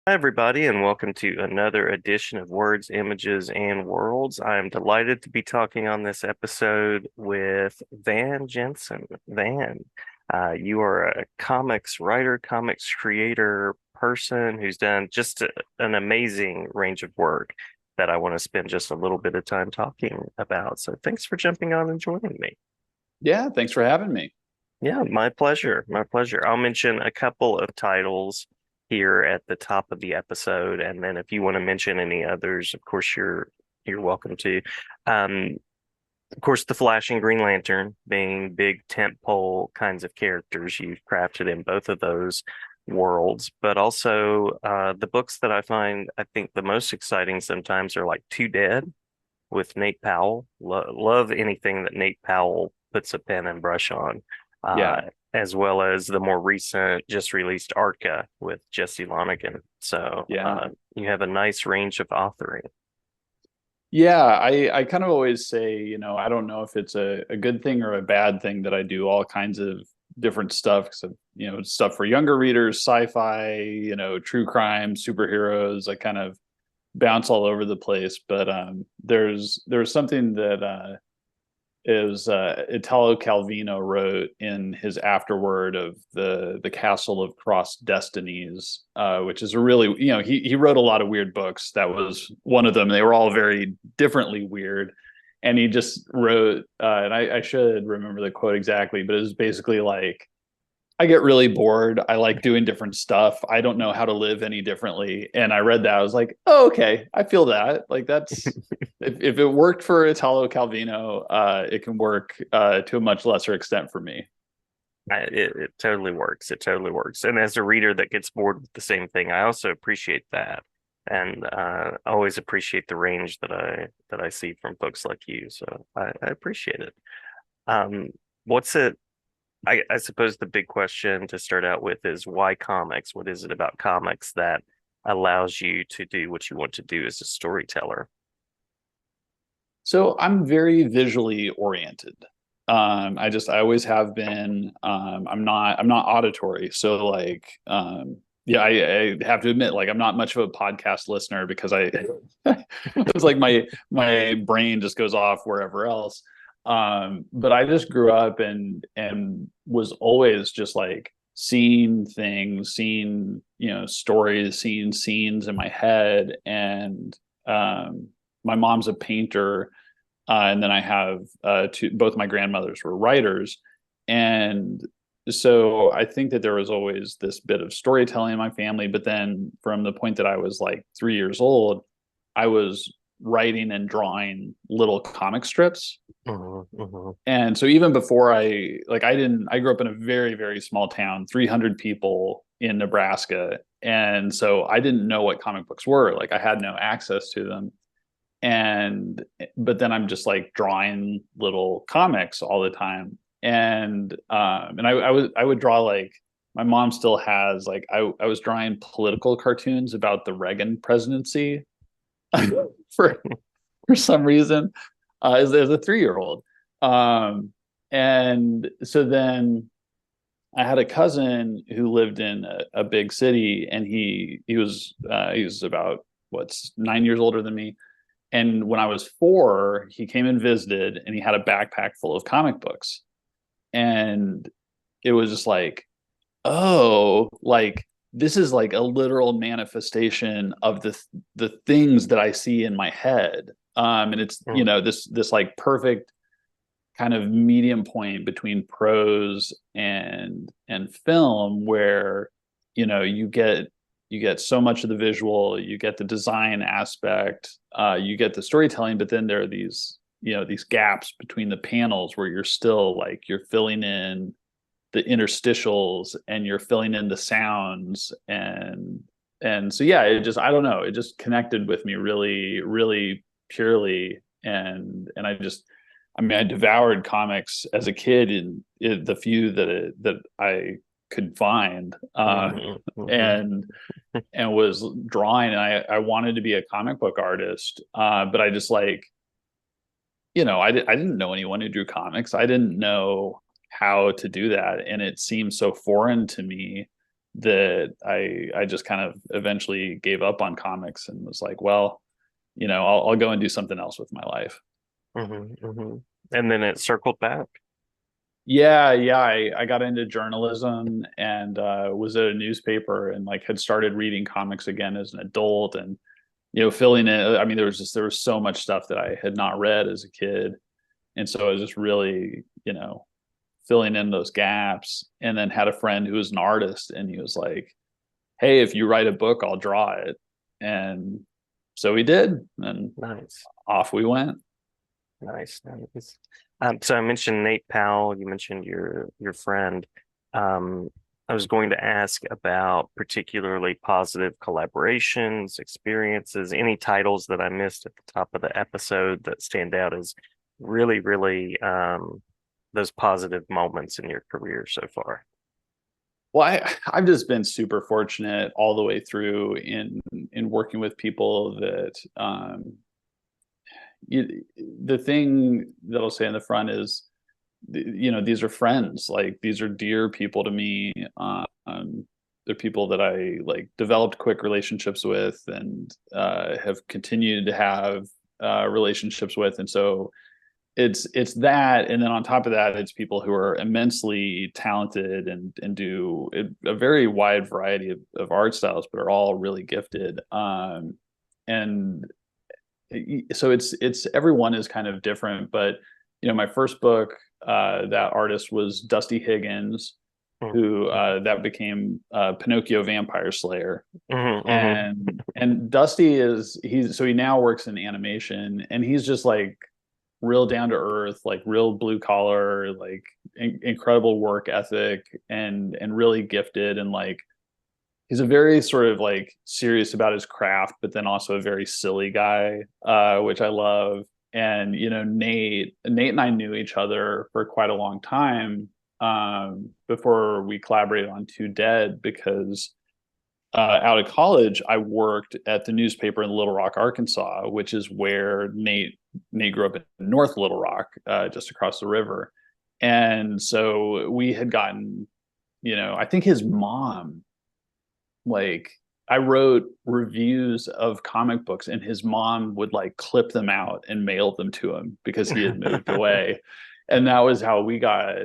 Hi, everybody, and welcome to another edition of Words, Images, and Worlds. I am delighted to be talking on this episode with Van Jensen. Van, you are a comics writer, comics creator, person who's done just an amazing range of work that I want to spend just a little bit of time talking about. So thanks for jumping on and joining me. Yeah, thanks for having me. Yeah, my pleasure. My pleasure. I'll mention a couple of titles here at the top of the episode, and then if you want to mention any others, of course you're welcome to. Um, of course, the Flash and Green Lantern being big tentpole kinds of characters you've crafted in both of those worlds, but also the books that I think the most exciting sometimes are like Two Dead with Nate Powell. Love anything that Nate Powell puts a pen and brush on, uh, Yeah. as well as the more recent, just released Arca with Jesse Lonergan. So Yeah. you have a nice range of authoring. Yeah, I kind of always say, I don't know if it's a good thing or a bad thing that I do all kinds of different stuff. So, stuff for younger readers, sci-fi, true crime, superheroes. I kind of bounce all over the place. But there's something that is Italo Calvino wrote in his afterword of the Castle of Crossed Destinies, which is a really, he wrote a lot of weird books. That was one of them. They were all very differently weird. And he just wrote, and I should remember the quote exactly, but it was basically like, I get really bored. I like doing different stuff. I don't know how to live any differently. And I read that. I was like, oh, okay. I feel that. Like that's if it worked for Italo Calvino, it can work to a much lesser extent for me. It totally works. It totally works. And as a reader that gets bored with the same thing, I also appreciate that, and always appreciate the range that I see from folks like you. So I appreciate it. Um, what's it? I suppose the big question to start out with is why comics? What is it about comics that allows you to do what you want to do as a storyteller? So I'm very visually oriented. I always have been. I'm not auditory. So like, yeah, I have to admit, like, I'm not much of a podcast listener because it's like my brain just goes off wherever else. But I just grew up and was always just like seeing things, seeing, stories, seeing scenes in my head. And my mom's a painter, and then I have both my grandmothers were writers. And so I think that there was always this bit of storytelling in my family. But then from the point that I was like 3 years old, I was writing and drawing little comic strips. Mhm, mhm. And so even before I grew up in a very, very small town, 300 people in Nebraska. And so I didn't know what comic books were. Like I had no access to them. And but then I'm just like drawing little comics all the time. And I would draw, like, my mom still has, like, I was drawing political cartoons about the Reagan presidency for for some reason, as a 3 year old. Um, and so then I had a cousin who lived in a big city, and he was about, what's 9 years older than me. And when I was 4, he came and visited, and he had a backpack full of comic books. And it was just like, oh, like this is like a literal manifestation of the things that I see in my head. And it's, Mm. this like perfect kind of medium point between prose and film, where you get so much of the visual, you get the design aspect, you get the storytelling, but then there are these gaps between the panels where you're still like you're filling in the interstitials and you're filling in the sounds. And so yeah, it just, I don't know, it just connected with me really, really purely. And I mean, I devoured comics as a kid in the few that I could find, Mhm, mhm. and was drawing. And I wanted to be a comic book artist, but I just, like, I didn't know anyone who drew comics. I didn't know how to do that, and it seemed so foreign to me that I just kind of eventually gave up on comics and was like, well, I'll go and do something else with my life. And then it circled back. Yeah. I got into journalism and was at a newspaper and like had started reading comics again as an adult and filling it. I mean, there was so much stuff that I had not read as a kid. And so I was just really, filling in those gaps, and then had a friend who was an artist and he was like, hey, if you write a book, I'll draw it. And so he did, and Nice. off we went. Nice. Nice. So I mentioned Nate Powell, you mentioned your friend. Um, I was going to ask about particularly positive collaborations, experiences, any titles that I missed at the top of the episode that stand out as really, really those positive moments in your career so far. Well, I've just been super fortunate all the way through in working with people that the thing that I'll say in the front is, these are friends. Like, these are dear people to me. They're people that I like developed quick relationships with and have continued to have relationships with. And so it's that, and then on top of that, it's people who are immensely talented and do a very wide variety of art styles, but are all really gifted. And so it's everyone is kind of different, but my first book, that artist was Dusty Higgins, who that became Pinocchio Vampire Slayer. And Dusty he now works in animation, and he's just like real down to earth, like real blue collar, like incredible work ethic, and really gifted, and like he's a very sort of like serious about his craft, but then also a very silly guy, which I love. And Nate and I knew each other for quite a long time, before we collaborated on Two Dead, because out of college I worked at the newspaper in Little Rock, Arkansas, which is where Nate grew up in North Little Rock, just across the river. And so we had gotten, I think his mom, like, I wrote reviews of comic books and his mom would like clip them out and mail them to him because he had moved away. And that was how we got,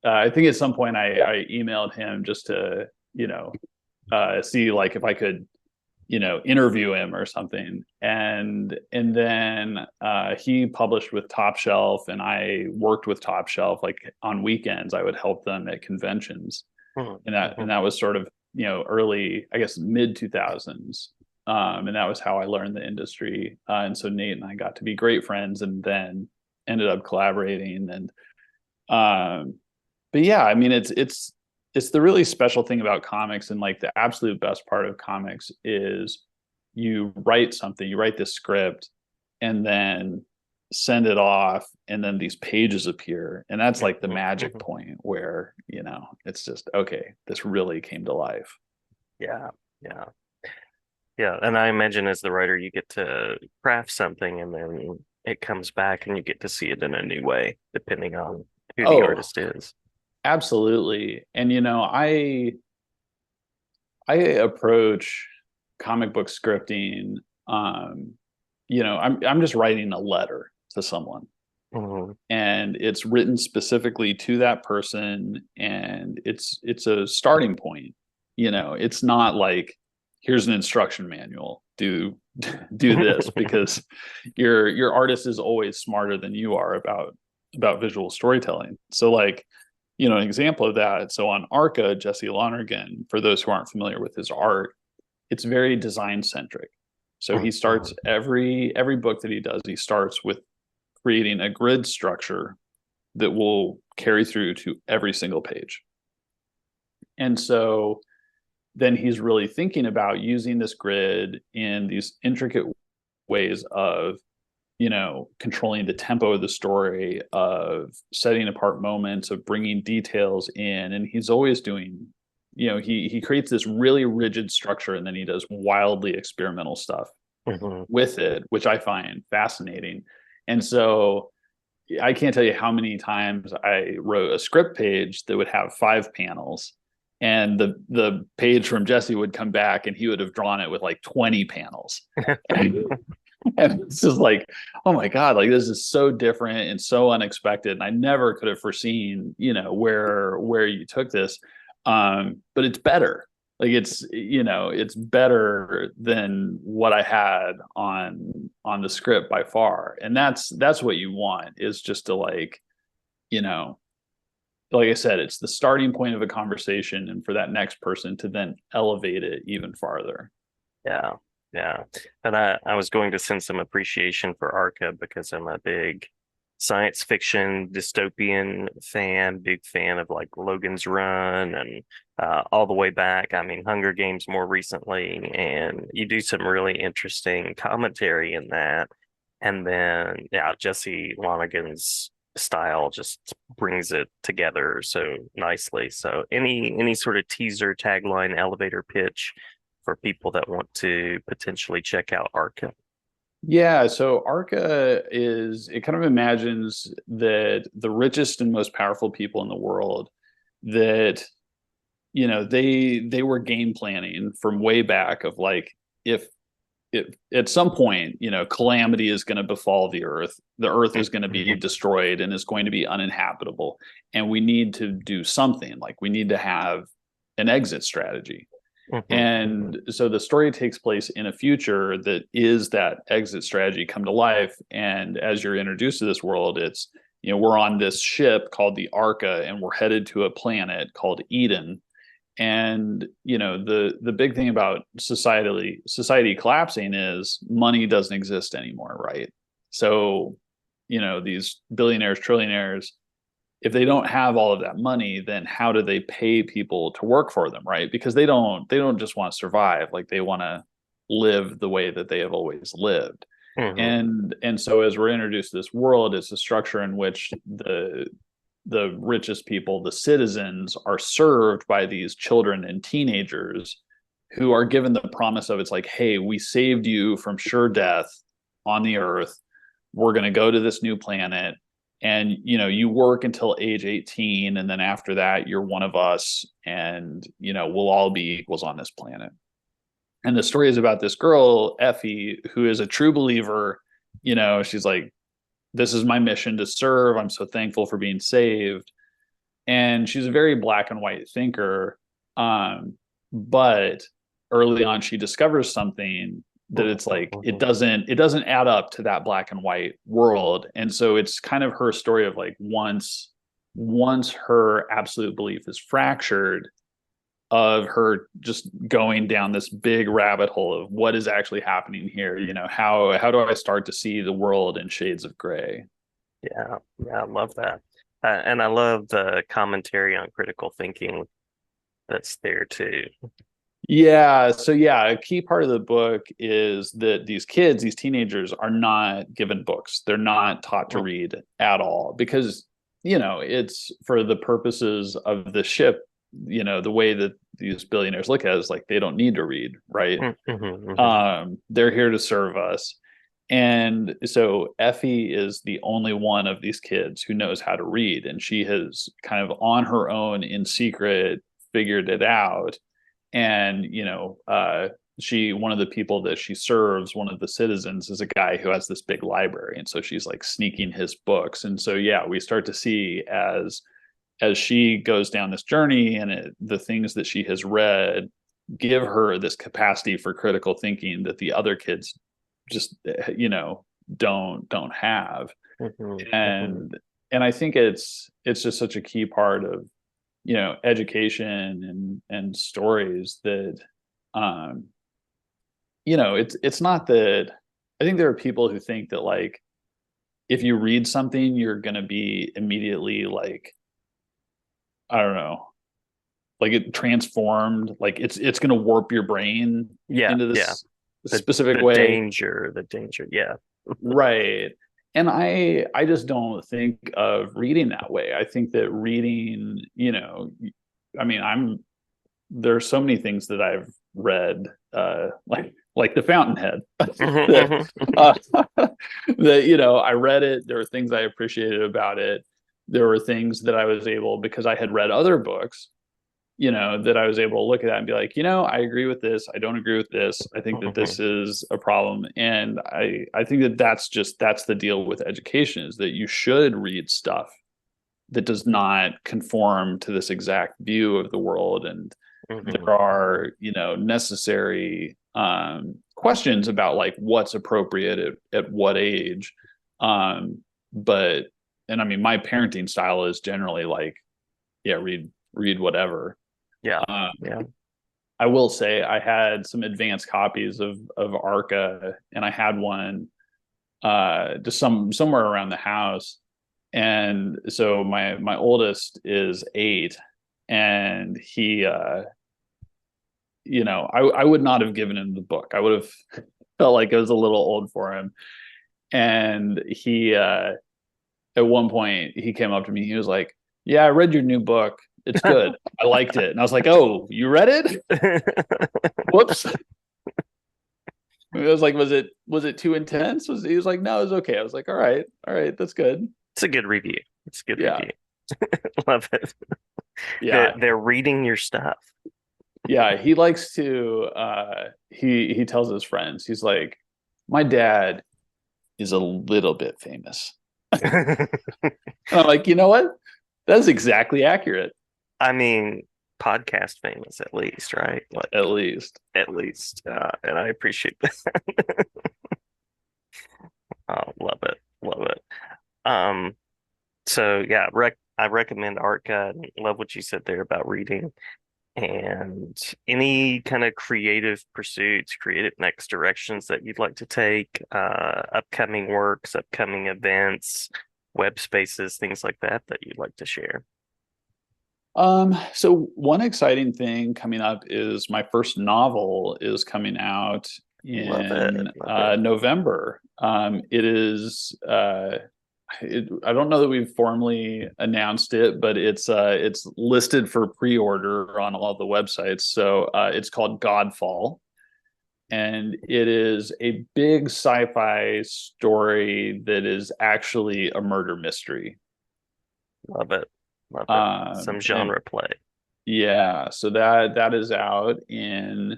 I think at some point I emailed him just to, see like if I could, interview him or something. And then he published with Top Shelf, and I worked with Top Shelf. Like on weekends, I would help them at conventions. And that was sort of, early, I guess, mid 2000s. And that was how I learned the industry. And so Nate and I got to be great friends, and then ended up collaborating. And but yeah, I mean, it's the really special thing about comics, and like the absolute best part of comics is you write something, you write this script, and then send it off, and then these pages appear, and that's like the magic point where it's just, okay, this really came to life. Yeah, yeah, yeah. And I imagine as the writer, you get to craft something and then it comes back and you get to see it in a new way, depending on who the artist is. Absolutely. And I approach comic book scripting, I'm just writing a letter to someone. And it's written specifically to that person, and it's a starting point. It's not like, here's an instruction manual, do this, because your artist is always smarter than you are about visual storytelling. So like, an example of that, so on Arca, Jesse Lonergan, for those who aren't familiar with his art, it's very design centric. So he starts every book that he does, he starts with creating a grid structure that will carry through to every single page. And so then he's really thinking about using this grid in these intricate ways of, controlling the tempo of the story, of setting apart moments, of bringing details in. And he's always doing, he creates this really rigid structure, and then he does wildly experimental stuff with it, which I find fascinating. And so I can't tell you how many times I wrote a script page that would have 5 panels, and the page from Jesse would come back and he would have drawn it with like 20 panels. And it's just like, oh my God, like this is so different and so unexpected. And I never could have foreseen, where you took this. But it's better. Like it's better than what I had on the script by far. And that's what you want, is just to you know, like I said, it's the starting point of a conversation, and for that next person to then elevate it even farther. Yeah, yeah. And I was going to send some appreciation for Arca because I'm a big science fiction dystopian fan, big fan of like Logan's Run and all the way back. I mean, Hunger Games more recently, and you do some really interesting commentary in that. And then, yeah, Jesse Lonergan's style just brings it together so nicely. So any sort of teaser, tagline, elevator pitch for people that want to potentially check out Arca. Yeah, so Arca it kind of imagines that the richest and most powerful people in the world, that they were game planning from way back of like, if at some point, calamity is going to befall the earth is going to be destroyed and is going to be uninhabitable, and we need to do something. Like, we need to have an exit strategy. And so the story takes place in a future that is that exit strategy come to life. And as you're introduced to this world, it's, we're on this ship called the Arca, and we're headed to a planet called Eden. And the big thing about society collapsing is money doesn't exist anymore, right? So these billionaires, trillionaires, if they don't have all of that money, then how do they pay people to work for them, right? Because they don't just want to survive. Like, they want to live the way that they have always lived. And so as we're introduced to this world, it's a structure in which the richest people, the citizens, are served by these children and teenagers who are given the promise of, it's like, hey, we saved you from sure death on the earth. We're going to go to this new planet, and you work until age 18, and then after that you're one of us, and we'll all be equals on this planet. And the story is about this girl, Effie, who is a true believer. She's like, this is my mission to serve. I'm so thankful for being saved. And she's a very black and white thinker. But early on, she discovers something that it's like, it doesn't add up to that black and white world. And so it's kind of her story of like, once her absolute belief is fractured, of her just going down this big rabbit hole of what is actually happening here. How do I start to see the world in shades of gray? Yeah, yeah, I love that. And I love the commentary on critical thinking that's there too. Yeah. So yeah, a key part of the book is that these kids, these teenagers, are not given books. They're not taught to read at all, because, it's for the purposes of the ship. The way that these billionaires look at it is like, they don't need to read, right? They're here to serve us. And so Effie is the only one of these kids who knows how to read, and she has kind of on her own in secret figured it out. And one of the people that she serves, one of the citizens, is a guy who has this big library, and so she's like sneaking his books. And so yeah, we start to see as she goes down this journey, and the things that she has read give her this capacity for critical thinking that the other kids just don't have. And I think it's just such a key part of education and stories that it's not that. I think there are people who think that, like, if you read something, you're going to be immediately, like, I don't know, like, it transformed, like it's going to warp your brain into this specific way. The danger. Yeah. Right. And I just don't think of reading that way. I think that reading, I mean, there's so many things that I've read, like The Fountainhead, that I read it. There were things I appreciated about it. There were things that I was able, because I had read other books, that I was able to look at that and be like, I agree with this. I don't agree with this. I think that Hmm. this is a problem. And I think that that's the deal with education, is that you should read stuff that does not conform to this exact view of the world. And Hmm. there are, necessary questions about like what's appropriate at what age. Um, but, and I mean, my parenting style is generally like, yeah, read whatever. Yeah. Um, Yeah. I will say I had some advanced copies of Arca, and I had one just somewhere around the house. And so my oldest is 8, and he I would not have given him the book. I would have felt like it was a little old for him. And he at one point he came up to me, he was like, "Yeah, I read your new book. It's good. I liked it." And I was like, "Oh, you read it?" Whoops. I was like, was it too intense? He was like, "No, it was okay." I was like, all right, that's good. It's a good review. It's a good Yeah. review. Love it. Yeah. They're reading your stuff. Yeah, he likes to he tells his friends, he's like, "My dad is a little bit famous." And I'm like, you know what? That's exactly accurate, I mean, podcast famous at least, right? at Like least. at least, and I appreciate that. Oh, love it, love it. Um, so yeah, I recommend Arca. Love what you said there about reading and any kind of creative pursuits, creative next directions that you'd like to take, upcoming works, upcoming events, web spaces, things like that that you'd like to share. So one exciting thing coming up is my first novel is coming out Love it, in love it. November. I don't know that we've formally announced it, but it's listed for pre-order on all the websites. So it's called Godfall, and it is a big sci-fi story that is actually a murder mystery. Love it. Love it. Some And genre play. yeah, so that is out in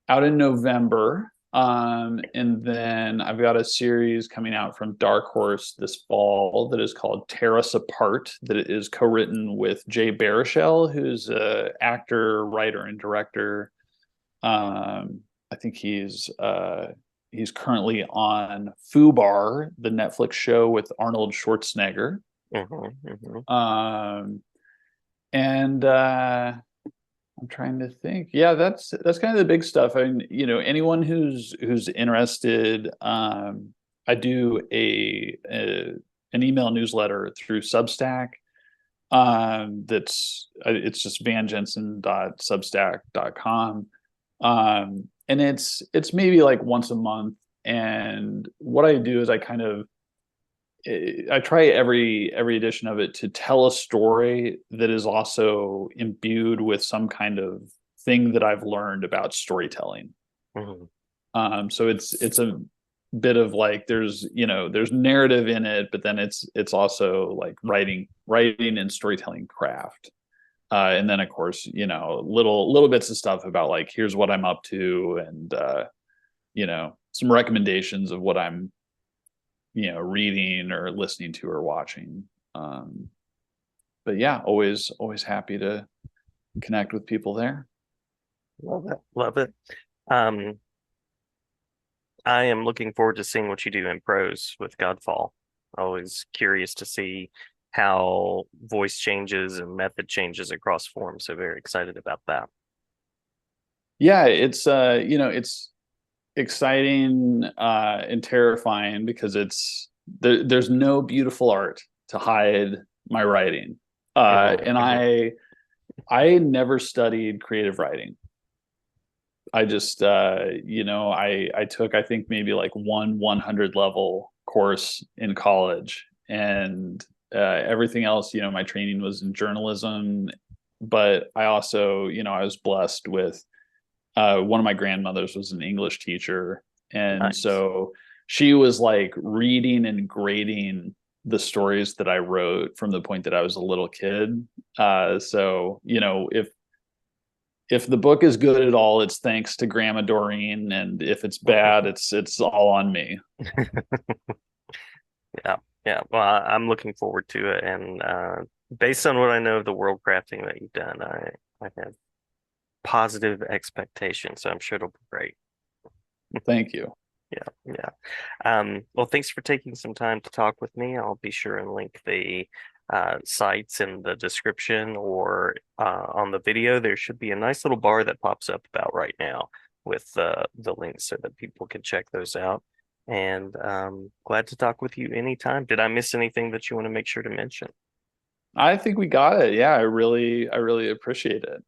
November. And then I've got a series coming out from Dark Horse this fall that is called Tear Us Apart, that is co-written with Jay Baruchel, who's a actor, writer, and director. I think he's currently on Fubar, the Netflix show with Arnold Schwarzenegger. Hmm. Um, and I'm trying to think. Yeah, that's kind of the big stuff. I mean, anyone who's interested, I do an email newsletter through Substack. It's just vanjensen.substack.com. And it's maybe like once a month. And what I do is I try every edition of it to tell a story that is also imbued with some kind of thing that I've learned about storytelling. Hmm. So it's a bit of like there's narrative in it, but then it's also like writing and storytelling craft. And then of course, little bits of stuff about like here's what I'm up to, and some recommendations of what I'm reading or listening to or watching. Um, but yeah, always happy to connect with people there. Love it. Love it. Um, I am looking forward to seeing what you do in prose with Godfall. Always curious to see how voice changes and method changes across forms. So very excited about that. Yeah, it's exciting and terrifying because there's no beautiful art to hide my writing. Hmm. And Hmm. I never studied creative writing. I just I took, I think, maybe like 100 level course in college, and everything else, my training was in journalism. But I also, I was blessed with one of my grandmothers was an English teacher, and Nice. so she was like reading and grading the stories that I wrote from the point that I was a little kid. So if if the book is good at all, it's thanks to Grandma Doreen, and if it's bad, it's all on me. Yeah, yeah. Well, I'm looking forward to it, and based on what I know of the world crafting that you've done, I have positive expectations, so I'm sure it'll be great. Thank you. Yeah, yeah. Well, thanks for taking some time to talk with me. I'll be sure and link the sites in the description or on the video. There should be a nice little bar that pops up about right now with the links so that people can check those out. And glad to talk with you anytime. Did I miss anything that you want to make sure to mention? I think we got it. Yeah, I really appreciate it.